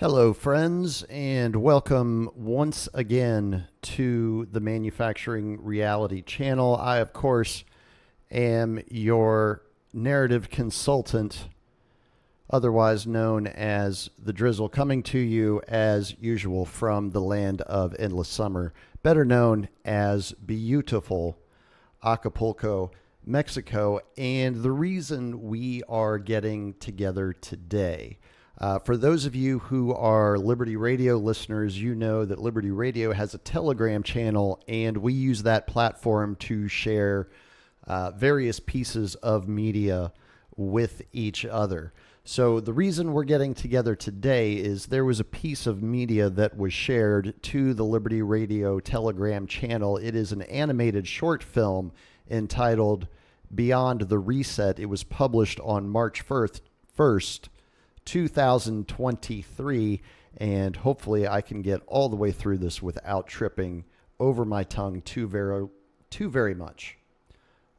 Hello, friends, and welcome once again to the Manufacturing Reality Channel. I, of course, am your narrative consultant, otherwise known as the Drizzle, coming to you as usual from the land of endless summer, better known as beautiful Acapulco, Mexico. And the reason we are getting together today, for those of you who are Liberty Radio listeners, you know that Liberty Radio has a Telegram channel, and we use that platform to share various pieces of media with each other. So the reason we're getting together today is there was a piece of media that was shared to the Liberty Radio Telegram channel. It is an animated short film entitled Beyond the Reset. It was published on March 1st, 2023, and hopefully I can get all the way through this without tripping over my tongue too very much.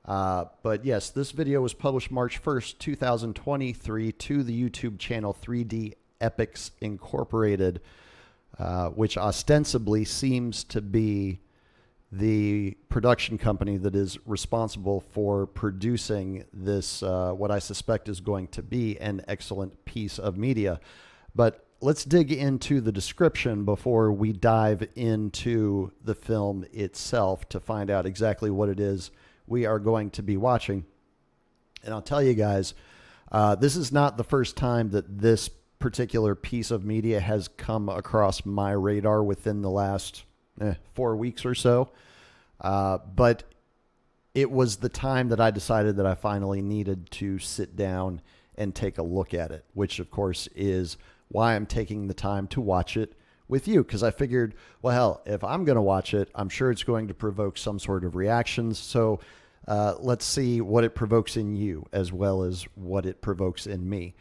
But yes, this video was published March 1st, 2023 to the YouTube channel 3D Epics Incorporated, which ostensibly seems to be the production company that is responsible for producing this, what I suspect is going to be an excellent piece of media. But let's dig into the description before we dive into the film itself to find out exactly what it is we are going to be watching. And I'll tell you guys, this is not the first time that this particular piece of media has come across my radar within the last 4 weeks or so. But it was the time that I decided that I finally needed to sit down and take a look at it, which of course is why I'm taking the time to watch it with you. Because I figured, well, hell, if I'm going to watch it, I'm sure it's going to provoke some sort of reactions. So let's see what it provokes in you as well as what it provokes in me.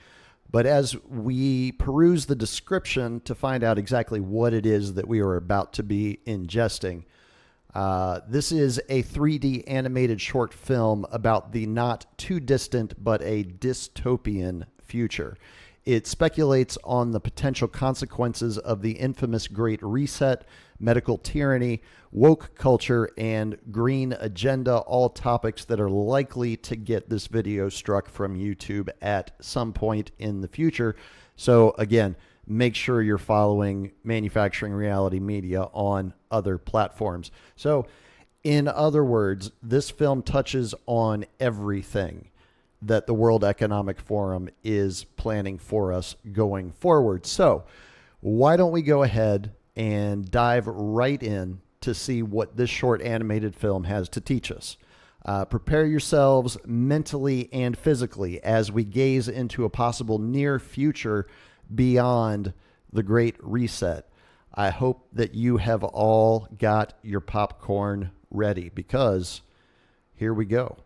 But as we peruse the description to find out exactly what it is that we are about to be ingesting, this is a 3D animated short film about the not too distant but a dystopian future. It speculates on the potential consequences of the infamous Great Reset, medical tyranny, woke culture, and green agenda, all topics that are likely to get this video struck from YouTube at some point in the future. So again, make sure you're following Manufacturing Reality Media on other platforms. So in other words, this film touches on everything that the World Economic Forum is planning for us going forward. So why don't we go ahead and dive right in to see what this short animated film has to teach us. Prepare yourselves mentally and physically as we gaze into a possible near future beyond the Great Reset. I hope that you have all got your popcorn ready, because here we go.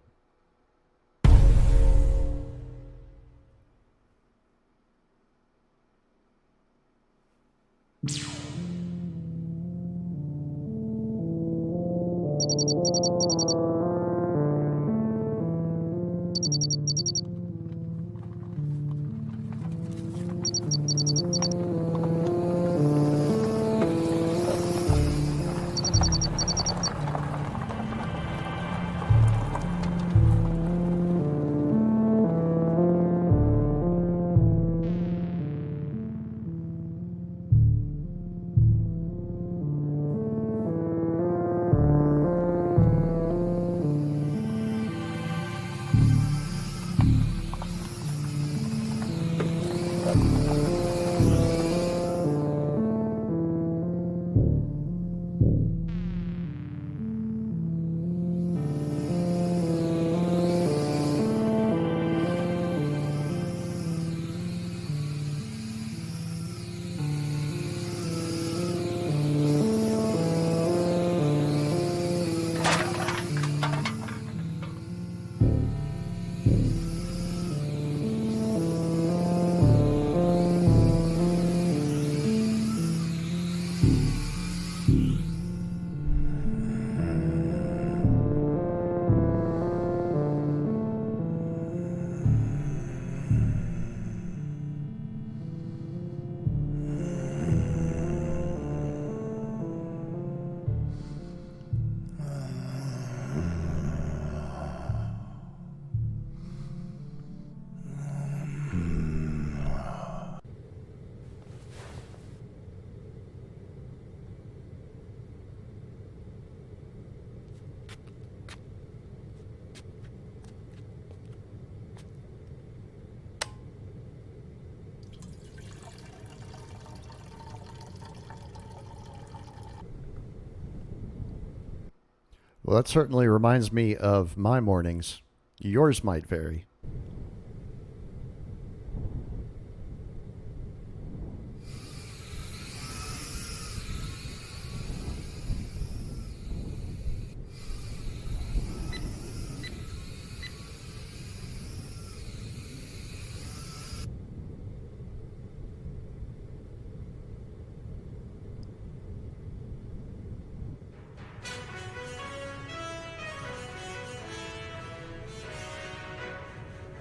Well, that certainly reminds me of my mornings. Yours might vary.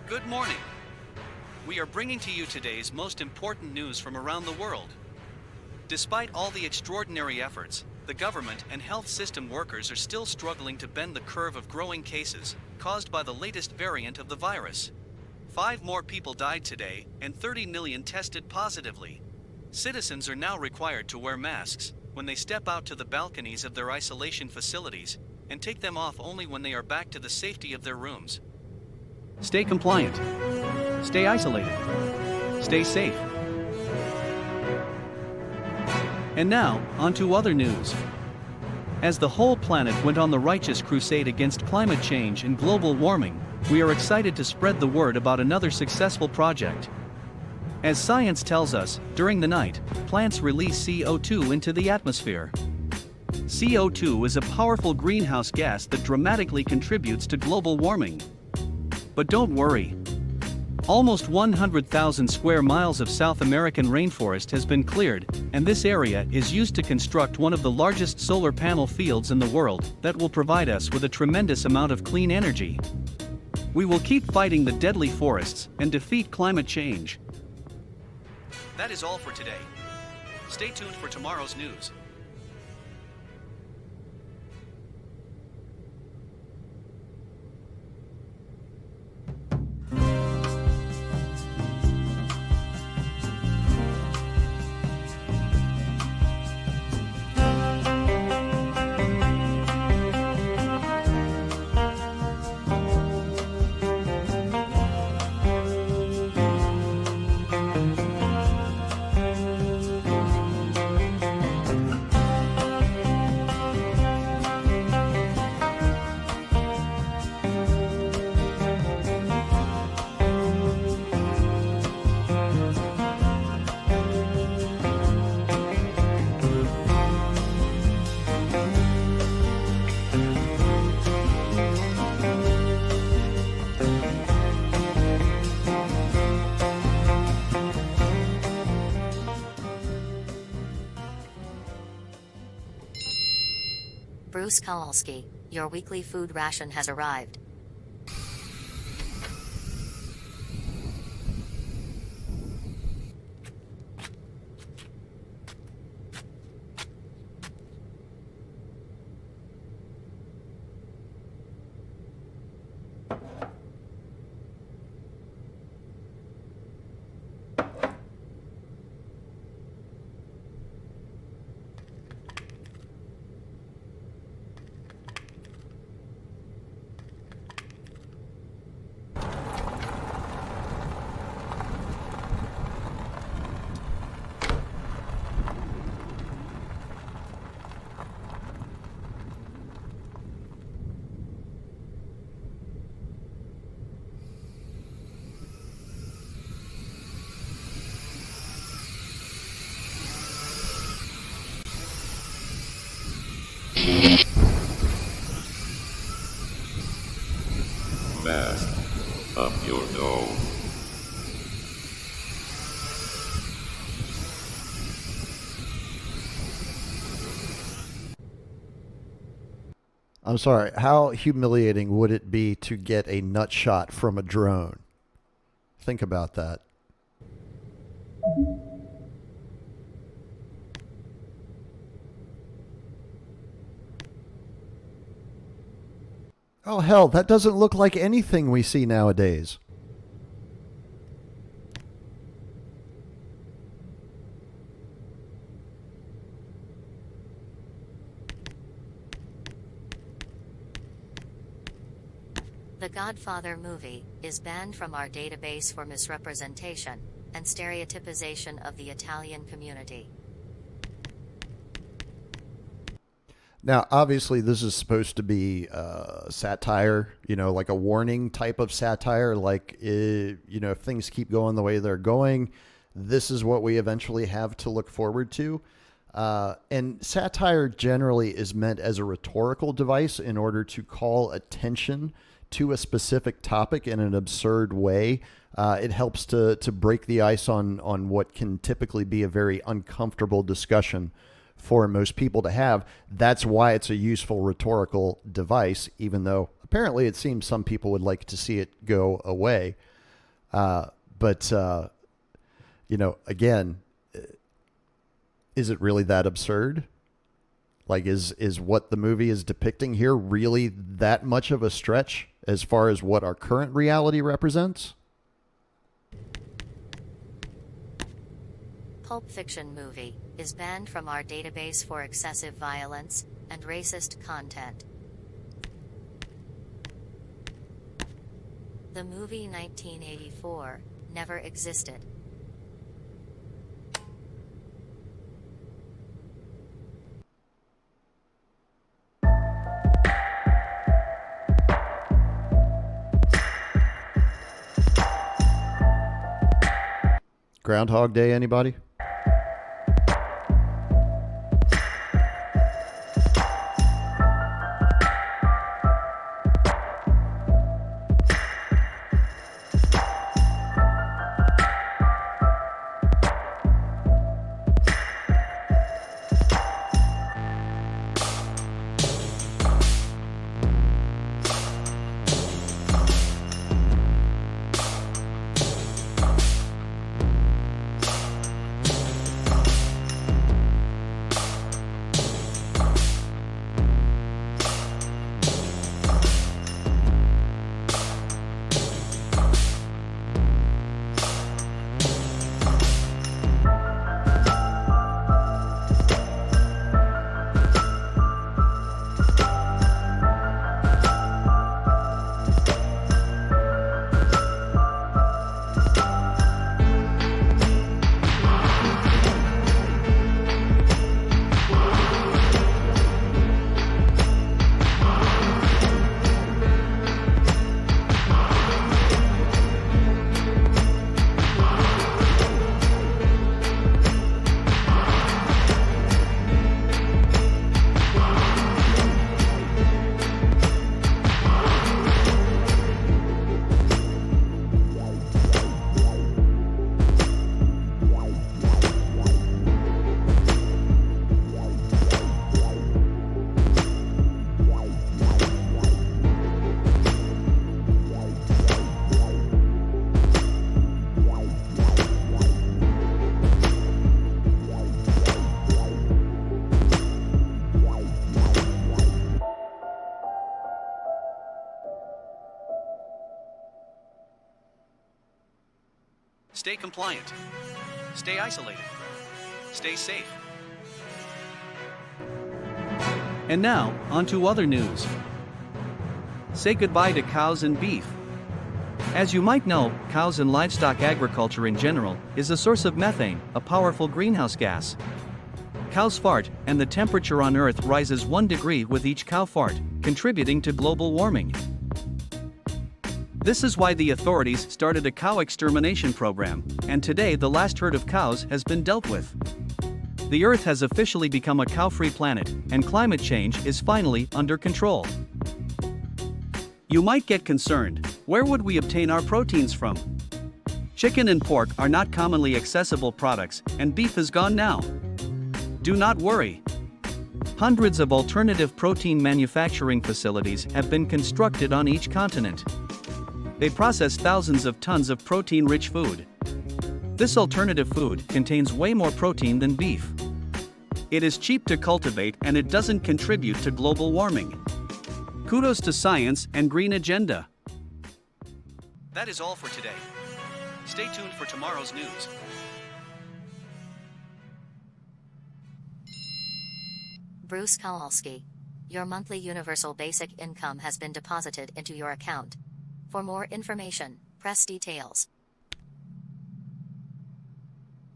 Good morning. We are bringing to you today's most important news from around the world. Despite all the extraordinary efforts, the government and health system workers are still struggling to bend the curve of growing cases caused by the latest variant of the virus. 5 more people died today, and 30 million tested positively. Citizens are now required to wear masks when they step out to the balconies of their isolation facilities, and take them off only when they are back to the safety of their rooms. Stay compliant. Stay isolated. Stay safe. And now, on to other news. As the whole planet went on the righteous crusade against climate change and global warming, we are excited to spread the word about another successful project. As science tells us, during the night, plants release CO2 into the atmosphere. CO2 is a powerful greenhouse gas that dramatically contributes to global warming. But don't worry. Almost 100,000 square miles of South American rainforest has been cleared, and this area is used to construct one of the largest solar panel fields in the world that will provide us with a tremendous amount of clean energy. We will keep fighting the deadly forests and defeat climate change. That is all for today. Stay tuned for tomorrow's news. Bruce Kowalski, your weekly food ration has arrived. Mask up your nose. I'm sorry, how humiliating would it be to get a nut shot from a drone? Think about that. Oh, hell, that doesn't look like anything we see nowadays. The Godfather movie is banned from our database for misrepresentation and stereotypization of the Italian community. Now, obviously, this is supposed to be satire, like a warning type of satire. Like, if things keep going the way they're going, this is what we eventually have to look forward to. And satire generally is meant as a rhetorical device in order to call attention to a specific topic in an absurd way. It helps to break the ice on what can typically be a very uncomfortable discussion for most people to have. That's why it's a useful rhetorical device, even though apparently it seems some people would like to see it go away. But again, is it really that absurd? Like, is what the movie is depicting here really that much of a stretch as far as what our current reality represents? Pulp Fiction movie is banned from our database for excessive violence and racist content. The movie 1984 never existed. Groundhog Day, anybody? Stay compliant. Stay isolated. Stay safe. And now, on to other news. Say goodbye to cows and beef. As you might know, cows and livestock agriculture in general is a source of methane, a powerful greenhouse gas. Cows fart, and the temperature on Earth rises 1 degree with each cow fart, contributing to global warming. This is why the authorities started a cow extermination program, and today the last herd of cows has been dealt with. The Earth has officially become a cow-free planet, and climate change is finally under control. You might get concerned, where would we obtain our proteins from? Chicken and pork are not commonly accessible products, and beef is gone now. Do not worry. Hundreds of alternative protein manufacturing facilities have been constructed on each continent. They process thousands of tons of protein-rich food. This alternative food contains way more protein than beef. It is cheap to cultivate and it doesn't contribute to global warming. Kudos to science and green agenda. That is all for today. Stay tuned for tomorrow's news. Bruce Kowalski. Your monthly universal basic income has been deposited into your account. For more information, press details.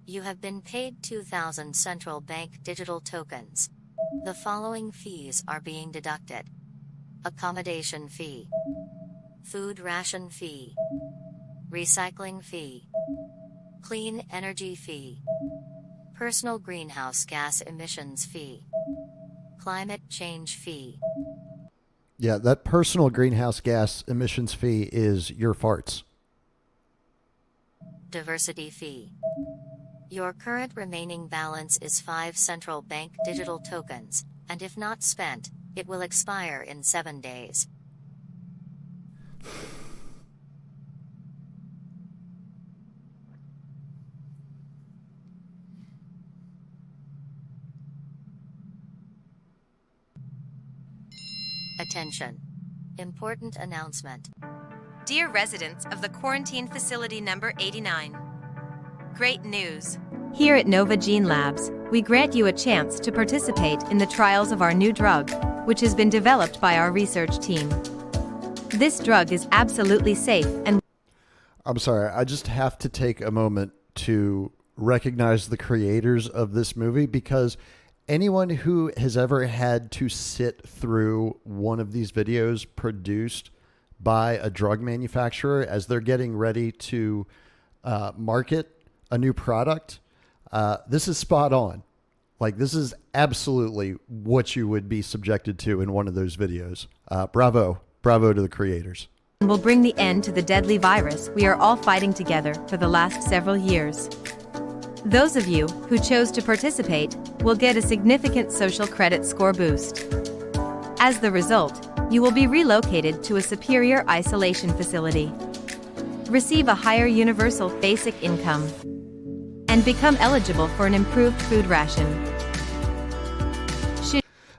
You have been paid 2,000 central bank digital tokens. The following fees are being deducted: accommodation fee, food ration fee, recycling fee, clean energy fee, personal greenhouse gas emissions fee, climate change fee. Yeah, that personal greenhouse gas emissions fee is your farts. Diversity fee. Your current remaining balance is 5 central bank digital tokens, and if not spent, it will expire in 7 days. Attention. Important announcement. Dear residents of the quarantine facility number 89, great news. Here at Nova Gene Labs, we grant you a chance to participate in the trials of our new drug, which has been developed by our research team. This drug is absolutely safe and I'm sorry, I just have to take a moment to recognize the creators of this movie, because anyone who has ever had to sit through one of these videos produced by a drug manufacturer as they're getting ready to market a new product, this is spot on. Like, this is absolutely what you would be subjected to in one of those videos. Bravo to the creators. will bring the end to the deadly virus we are all fighting together for the last several years. Those of you who chose to participate will get a significant social credit score boost. As the result, you will be relocated to a superior isolation facility, receive a higher universal basic income, and become eligible for an improved food ration.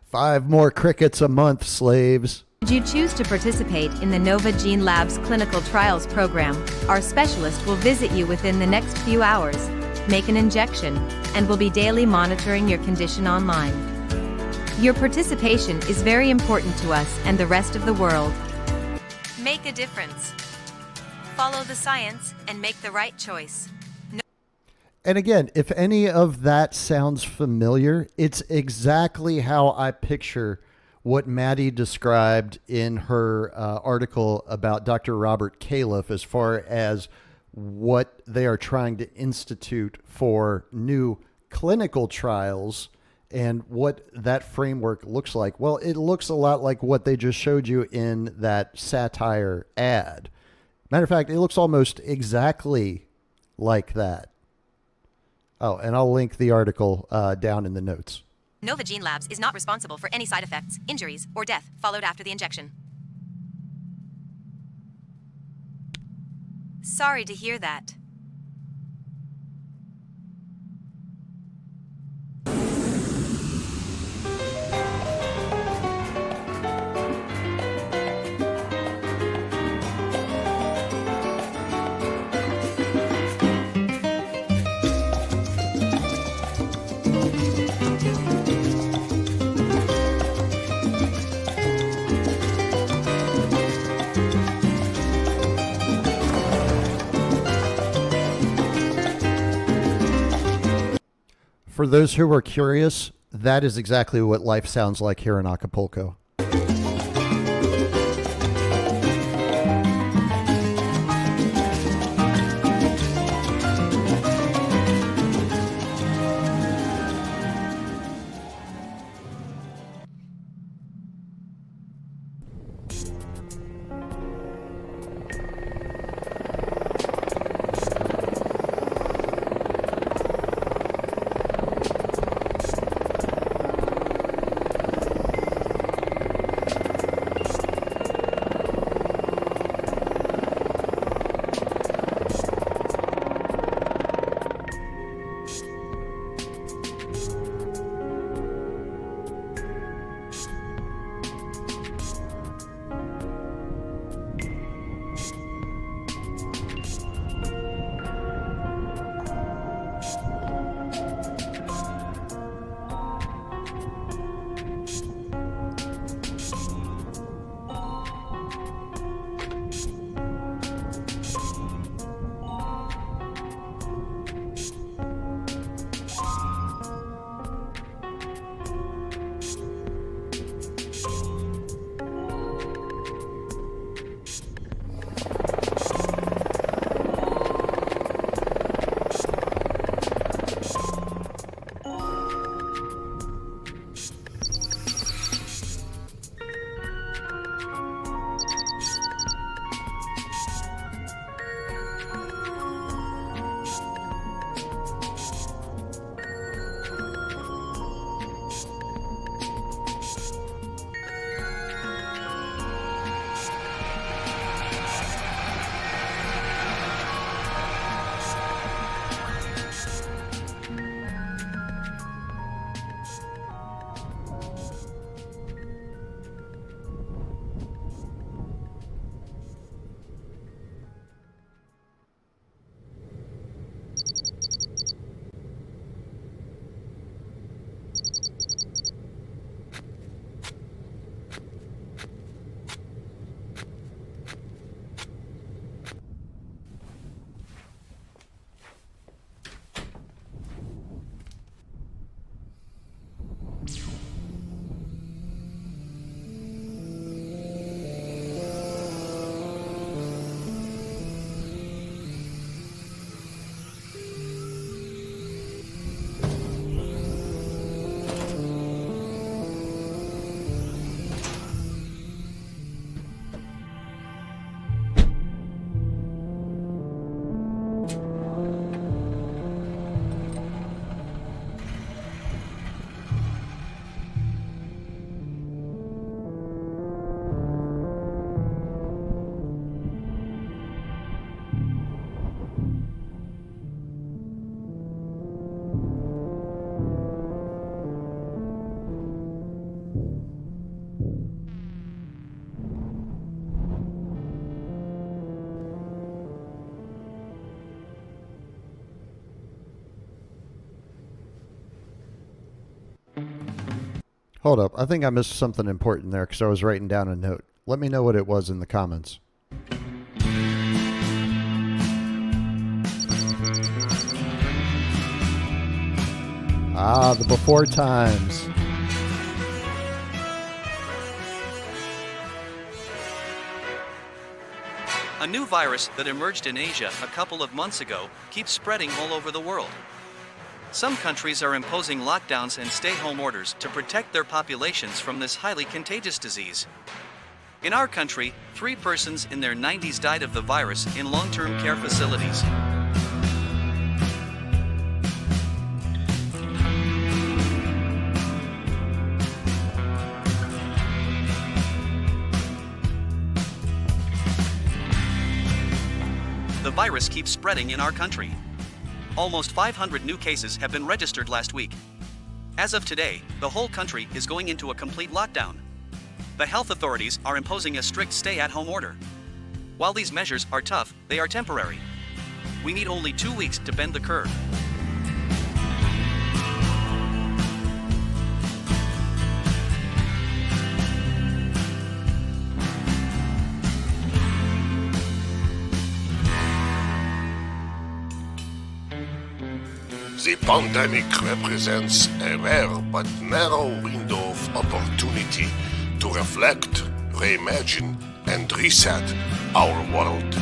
5 more crickets a month, slaves. Should you choose to participate in the Nova Gene Labs clinical trials program, our specialist will visit you within the next few hours, make an injection, and will be daily monitoring your condition online. Your participation is very important to us and the rest of the world. Make a difference. Follow the science and make the right choice. And again, if any of that sounds familiar, it's exactly how I picture what Maddie described in her article about Dr. Robert Califf as far as what they are trying to institute for new clinical trials and what that framework looks like. Well, it looks a lot like what they just showed you in that satire ad. Matter of fact, it looks almost exactly like that. Oh, and I'll link the article down in the notes. Nova Gene Labs is not responsible for any side effects, injuries, or death followed after the injection. Sorry to hear that. For those who are curious, that is exactly what life sounds like here in Acapulco. Hold up. I think I missed something important there because I was writing down a note. Let me know what it was in the comments. Ah, the before times. A new virus that emerged in Asia a couple of months ago keeps spreading all over the world. Some countries are imposing lockdowns and stay-home orders to protect their populations from this highly contagious disease. In our country, 3 persons in their 90s died of the virus in long-term care facilities. The virus keeps spreading in our country. Almost 500 new cases have been registered last week. As of today, the whole country is going into a complete lockdown. The health authorities are imposing a strict stay-at-home order. While these measures are tough, they are temporary. We need only 2 weeks to bend the curve. The pandemic represents a rare but narrow window of opportunity to reflect, reimagine, and reset our world.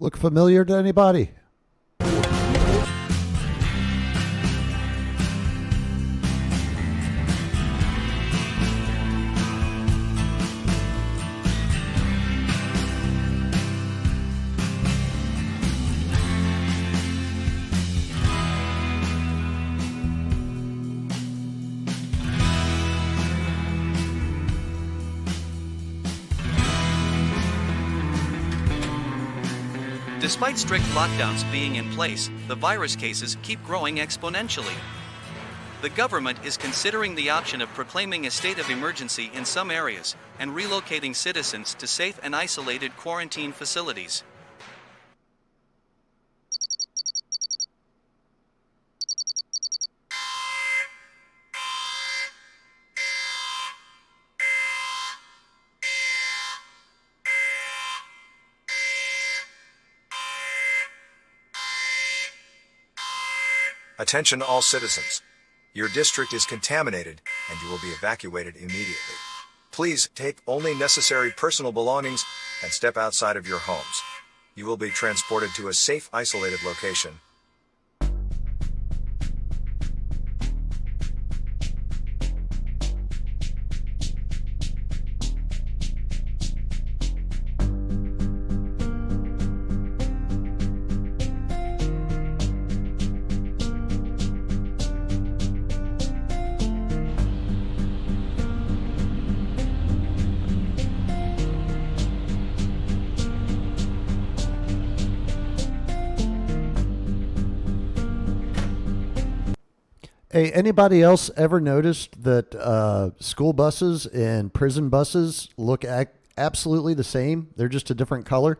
Look familiar to anybody? Despite strict lockdowns being in place, the virus cases keep growing exponentially. The government is considering the option of proclaiming a state of emergency in some areas and relocating citizens to safe and isolated quarantine facilities. Attention all citizens. Your district is contaminated and you will be evacuated immediately. Please take only necessary personal belongings and step outside of your homes. You will be transported to a safe, isolated location. Hey, anybody else ever noticed that school buses and prison buses look absolutely the same? They're just a different color.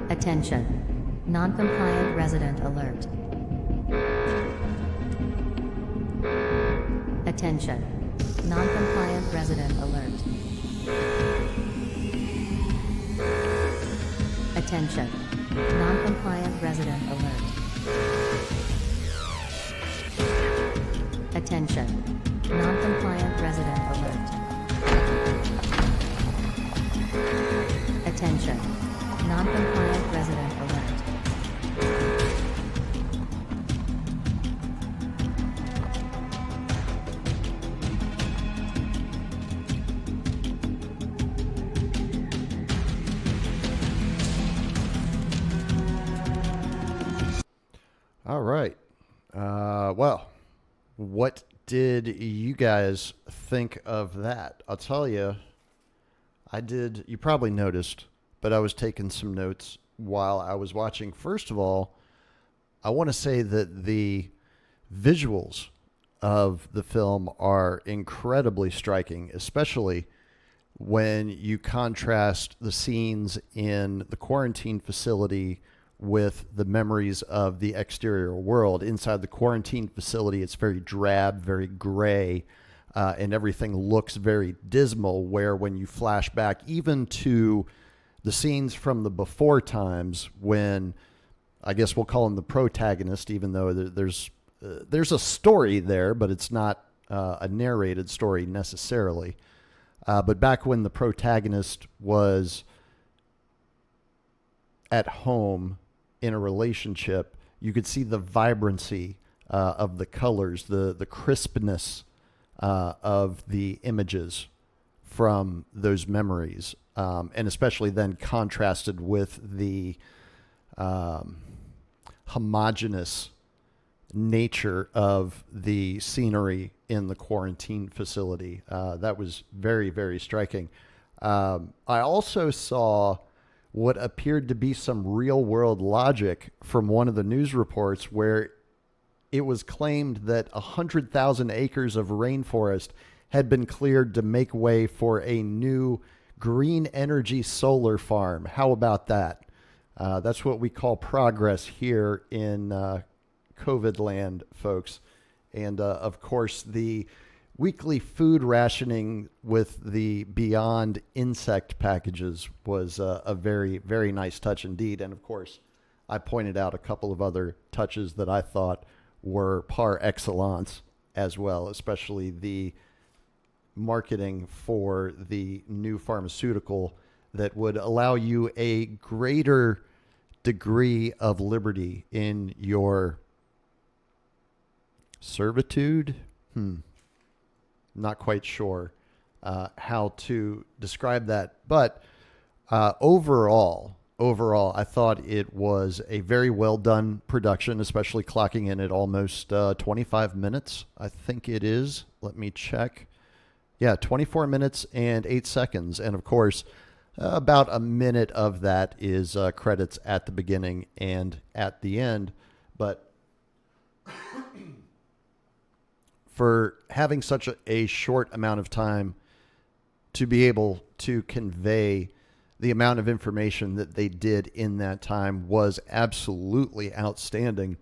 Attention. Non-compliant resident alert. Attention. Non-compliant resident alert. Attention. Non-compliant resident alert. Attention. Non-compliant resident alert. Attention. Non-compliant resident alert. All right. Well, what did you guys think of that? I'll tell you, I did. You probably noticed, but I was taking some notes while I was watching. First of all, I want to say that the visuals of the film are incredibly striking, especially when you contrast the scenes in the quarantine facility with the memories of the exterior world. Inside the quarantine facility, it's very drab, very gray, and everything looks very dismal, where when you flash back even to the scenes from the before times when, I guess we'll call him the protagonist, even though there's a story there, but it's not a narrated story necessarily. But back when the protagonist was at home in a relationship, you could see the vibrancy of the colors, the crispness of the images from those memories, and especially then contrasted with the homogeneous nature of the scenery in the quarantine facility. That was very, very striking. I also saw what appeared to be some real world logic from one of the news reports, where it was claimed that 100,000 acres of rainforest had been cleared to make way for a new green energy solar farm. How about that? That's what we call progress here in COVID land, folks. And of course, the weekly food rationing with the Beyond insect packages was a very, very nice touch indeed. And of course, I pointed out a couple of other touches that I thought were par excellence as well, especially the marketing for the new pharmaceutical that would allow you a greater degree of liberty in your servitude. Not quite sure how to describe that, but overall, I thought it was a very well done production, especially clocking in at almost 25 minutes. I think it is. Let me check. Yeah, 24 minutes and 8 seconds. And of course, about a minute of that is credits at the beginning and at the end. But for having such a short amount of time to be able to convey the amount of information that they did in that time was absolutely outstanding.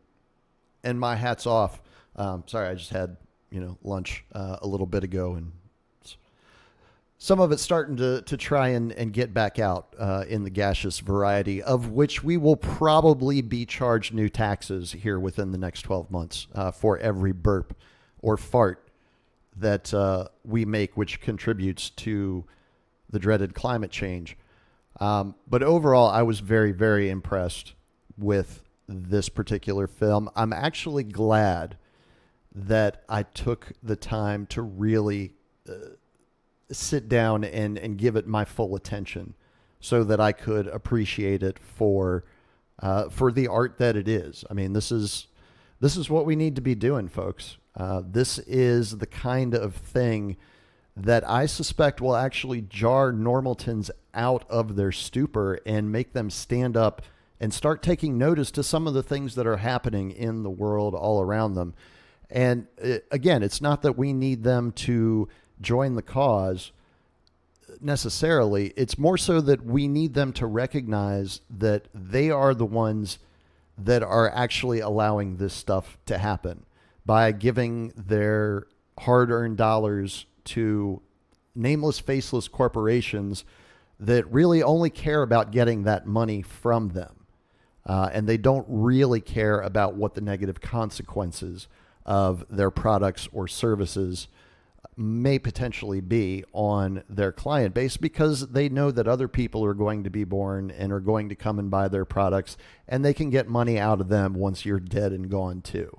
And my hat's off. Sorry, I just had, lunch a little bit ago, and some of it's starting to try and get back out in the gaseous variety, of which we will probably be charged new taxes here within the next 12 months for every burp or fart that we make, which contributes to the dreaded climate change. But overall, I was very, very impressed with this particular film. I'm actually glad that I took the time to really sit down and give it my full attention, so that I could appreciate it for the art that it is. I mean, this is what we need to be doing, folks. This is the kind of thing that I suspect will actually jar Normaltons out of their stupor and make them stand up and start taking notice to some of the things that are happening in the world all around them. And again, it's not that we need them to join the cause necessarily. It's more so that we need them to recognize that they are the ones that are actually allowing this stuff to happen by giving their hard-earned dollars to nameless, faceless corporations that really only care about getting that money from them. And they don't really care about what the negative consequences of their products or services may potentially be on their client base, because they know that other people are going to be born and are going to come and buy their products, and they can get money out of them once you're dead and gone too.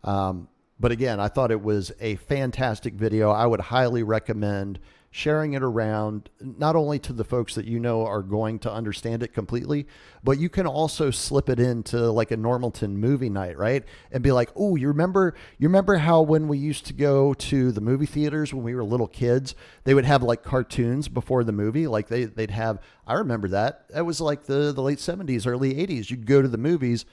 But again, I thought it was a fantastic video. I would highly recommend sharing it around, not only to the folks that you know are going to understand it completely, but you can also slip it into like a Normalton movie night, right? And be like, oh, you remember how when we used to go to the movie theaters when we were little kids, they would have like cartoons before the movie? Like they'd have, I remember that. That was like the late 70s, early 80s. You'd go to the movies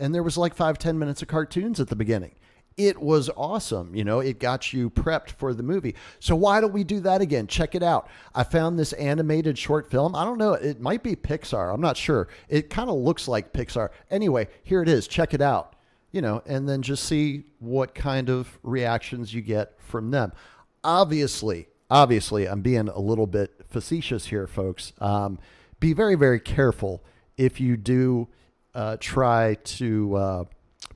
and there was like 5-10 minutes of cartoons at the beginning. It was awesome. You know, it got you prepped for the movie. So why don't we do that again? Check it out. I found this animated short film. I don't know. It might be Pixar. I'm not sure. It kind of looks like Pixar. Anyway, here it is. Check it out. You know, and then just see what kind of reactions you get from them. Obviously, I'm being a little bit facetious here, folks. Be very, very careful if you do try to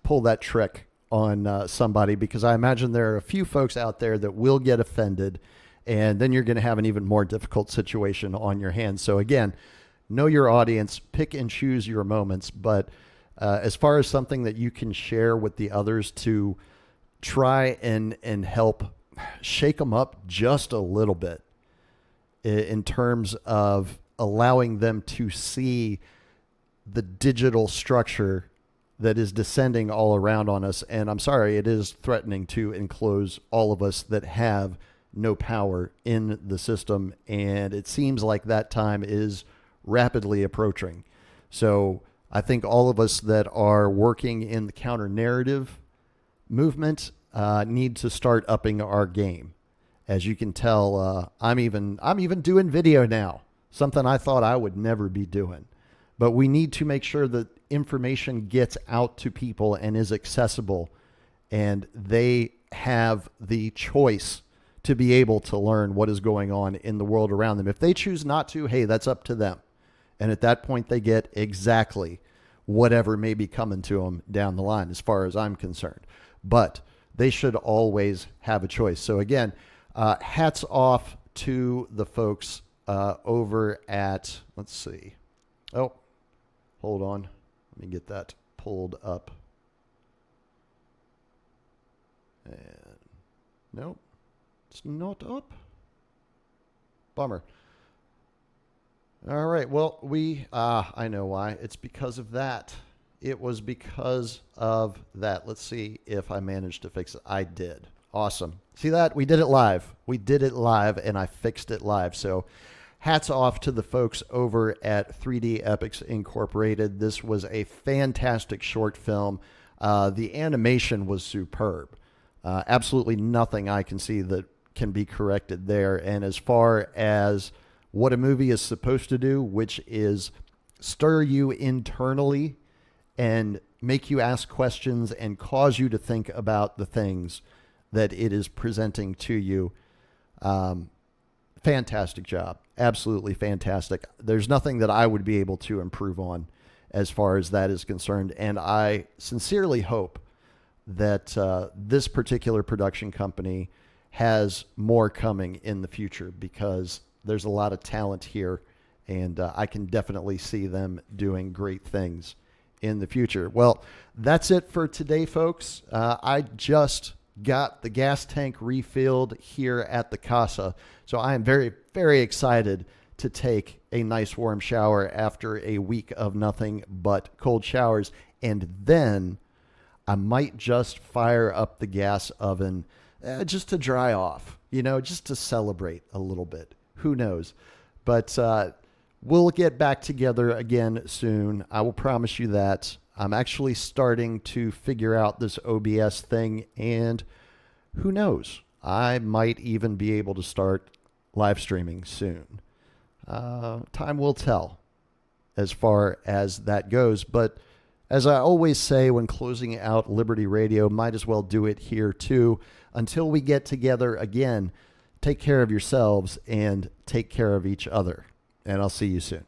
pull that trick on somebody, because I imagine there are a few folks out there that will get offended, and then you're going to have an even more difficult situation on your hands. So again, know your audience, pick and choose your moments. But as far as something that you can share with the others to try and help shake them up just a little bit in terms of allowing them to see the digital structure that is descending all around on us. And I'm sorry, it is threatening to enclose all of us that have no power in the system. And it seems like that time is rapidly approaching. So I think all of us that are working in the counter narrative movement need to start upping our game. As you can tell, I'm even doing video now, something I thought I would never be doing. But we need to make sure that information gets out to people and is accessible, and they have the choice to be able to learn what is going on in the world around them. If they choose not to, hey, that's up to them. And at that point, they get exactly whatever may be coming to them down the line, as far as I'm concerned. But they should always have a choice. So again, hats off to the folks over at, let's see. Oh, hold on. Let me get that pulled up. And nope, it's not up. Bummer. All right. Well, I know why. It's because of that. It was because of that. Let's see if I managed to fix it. I did. Awesome. See that? We did it live. We did it live, and I fixed it live. So hats off to the folks over at 3D Epics Incorporated. This was a fantastic short film. The animation was superb. Absolutely nothing I can see that can be corrected there. And as far as what a movie is supposed to do, which is stir you internally and make you ask questions and cause you to think about the things that it is presenting to you. Fantastic job. Absolutely fantastic. There's nothing that I would be able to improve on as far as that is concerned. And I sincerely hope that this particular production company has more coming in the future, because there's a lot of talent here, and I can definitely see them doing great things in the future. Well, that's it for today, folks. I just got the gas tank refilled here at the Casa, so I am very, very excited to take a nice warm shower after a week of nothing but cold showers. And then I might just fire up the gas oven just to dry off, just to celebrate a little bit. Who knows? But we'll get back together again soon. I will promise you that. I'm actually starting to figure out this OBS thing, and who knows? I might even be able to start live streaming soon. Time will tell as far as that goes. But as I always say when closing out Liberty Radio, might as well do it here too. Until we get together again, take care of yourselves and take care of each other. And I'll see you soon.